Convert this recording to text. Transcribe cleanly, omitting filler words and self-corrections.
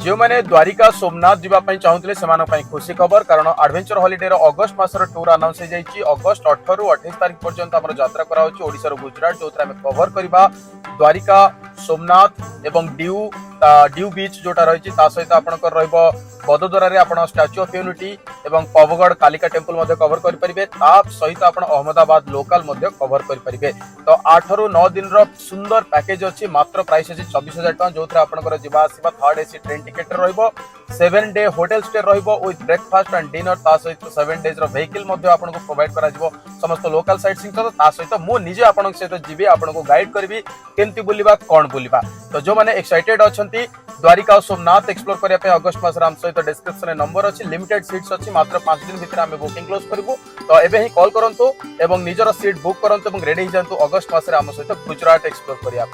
जो मैंने द्वारिका सोमनाथ जीवाई चाहूले से खुशी खबर कारण एडवेंचर हॉलिडे अगस्ट मासर टूर अनाउंस हो जाएगी। अगस्ट 18 रु 28 तारीख पर्यंत आम यात्रा करार गुजरात जो कवर करवा द्वारिका सोमनाथ एवं ड्यू बीच जोटा रही सहित आपंकर बदोदरा आप स्टाच्यू ऑफ यूनिटी एवं पवगढ़ कालिका टेम्पल कवर करेंगे। सहित आप अहमदाबाद लोकल कवर करेंगे। तो 8 रु 9 दिन सुंदर पैकेज अच्छी मात्र प्राइस अच्छी 24,000 टका जो आपंकर जावासवा थर्ड एसी ट्रेन टिकेट रहिबो 7 डे होटल स्टे रहिबो विथ ब्रेकफास्ट एंड डिनर सहित 7 डेज व्हीकल आपको प्रोवाइड करा समस्त लोकल साइट सीइंग सहित मु निजे आपन सहित जीवी आपको गाइड करी केमती बुलिबा कौन बुलिबा। तो जो मैंने एक्साइटेड अच्छी द्वारिका और सोमनाथ एक्सप्लोर करने अगस्ट मास आम सहित डिस्क्रिप्शन नंबर अच्छी लिमिटेड सीट्स अच्छी मात्र 5 दिन भितर आम बुकिंग क्लोज करूँ। तो एबे ही कॉल करंतु एवं निजर सीट बुक करंतु एवं रेडी जातु अगस्ट मास आम सहित गुजरात एक्सप्लोर करिया।